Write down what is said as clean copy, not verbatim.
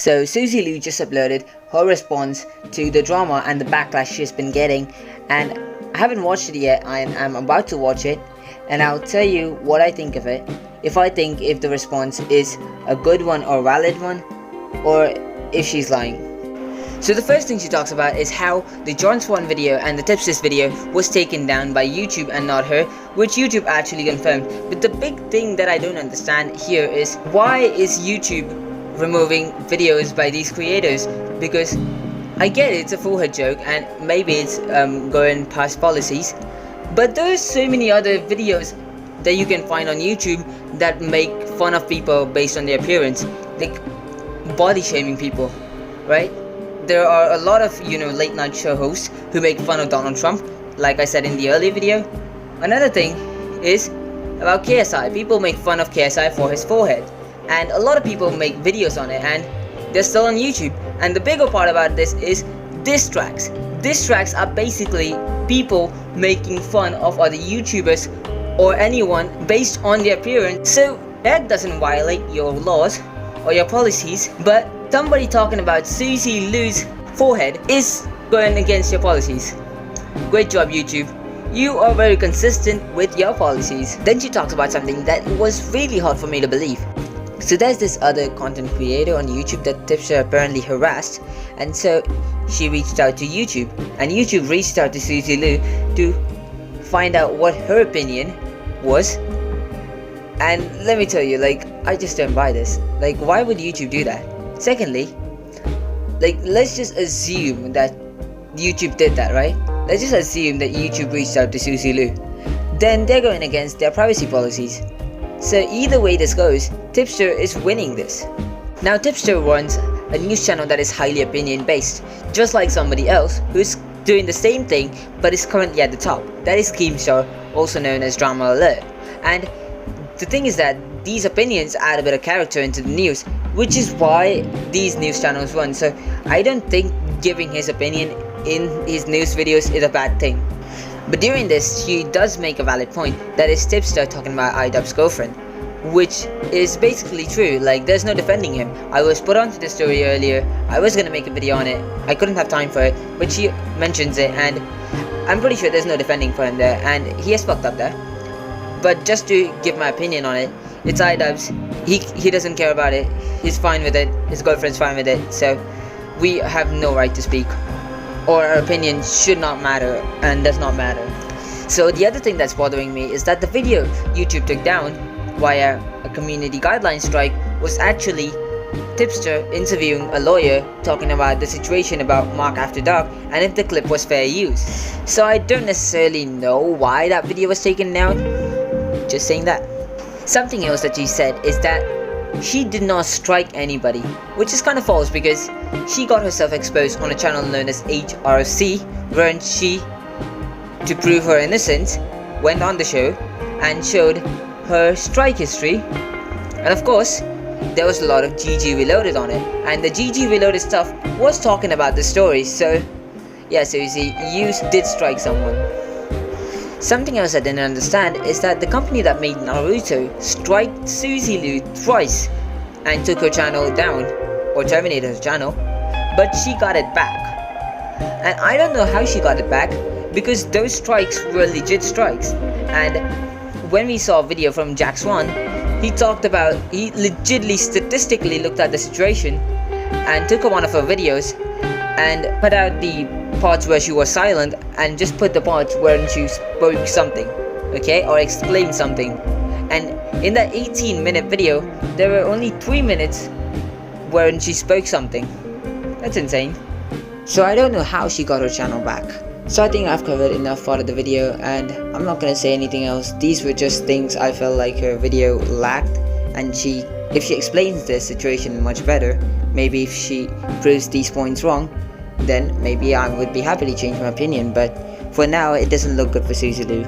So Suzy Liu just uploaded her response to the drama and the backlash she's been getting, and I haven't watched it yet. I'm about to watch it, and I'll tell you what I think of it. If the response is a good one or valid one, or if she's lying. So the first thing she talks about is how the John Swan video and the Tipsters video was taken down by YouTube and not her, which YouTube actually confirmed. But the big thing that I don't understand here is, why is YouTube removing videos by these creators? Because I get it, it's a forehead joke and maybe it's going past policies, but there's so many other videos that you can find on YouTube that make fun of people based on their appearance, like body shaming people, right? There are a lot of late night show hosts who make fun of Donald Trump, like I said in the earlier video. Another thing is about KSI. People make fun of KSI for his forehead, and a lot of people make videos on it and they're still on YouTube. And the bigger part about this is diss tracks. Diss tracks are basically people making fun of other YouTubers or anyone based on their appearance. So that doesn't violate your laws or your policies, but somebody talking about Suzy Liu's forehead is going against your policies. Great job, YouTube. You are very consistent with your policies. Then she talks about something that was really hard for me to believe. So there's this other content creator on YouTube that Tipster apparently harassed, and so she reached out to YouTube, and YouTube reached out to Suzy Liu to find out what her opinion was. And let me tell you, I just don't buy this. Why would YouTube do that? Secondly, let's just assume that YouTube did that, right? Let's just assume that YouTube reached out to Suzy Liu. Then they're going against their privacy policies. So either way this goes, Tipster is winning this. Now Tipster runs a news channel that is highly opinion based, just like somebody else who's doing the same thing but is currently at the top. That is Keemstar, also known as Drama Alert. And the thing is that these opinions add a bit of character into the news, which is why these news channels run. So I don't think giving his opinion in his news videos is a bad thing. But during this, she does make a valid point, that is Tipster talking about iDubbbz's girlfriend, which is basically true. There's no defending him. I was put onto the story earlier, I was gonna make a video on it, I couldn't have time for it, but she mentions it and I'm pretty sure there's no defending for him there, and he has fucked up there. But just to give my opinion on it, it's iDubbbz, he doesn't care about it, he's fine with it, his girlfriend's fine with it, so we have no right to speak, or our opinion should not matter and does not matter. So the other thing that's bothering me is that the video YouTube took down via a community guideline strike was actually Tipster interviewing a lawyer talking about the situation about Mark After Dark and if the clip was fair use. So I don't necessarily know why that video was taken down, just saying that. Something else that she said is that she did not strike anybody, which is kind of false because she got herself exposed on a channel known as HRC, wherein she, to prove her innocence, went on the show and showed her strike history, and of course there was a lot of GG Reloaded on it, and the GG Reloaded stuff was talking about the story. So yeah, Suzy, you did strike someone. Something else I didn't understand is that the company that made Naruto striked Suzy Liu twice and took her channel down, or terminated her channel, but she got it back. And I don't know how she got it back, because those strikes were legit strikes. And when we saw a video from Jack Swan, he legitimately statistically looked at the situation and took one of her videos and put out the parts where she was silent and just put the parts where she spoke something, okay, or explained something. And in that 18-minute video, there were only 3 minutes wherein she spoke something. That's insane. So I don't know how she got her channel back. So I think I've covered enough part of the video and I'm not gonna say anything else. These were just things I felt like her video lacked, and if she explains the situation much better, maybe if she proves these points wrong, then maybe I would be happy to change my opinion, but for now it doesn't look good for Suzy Liu.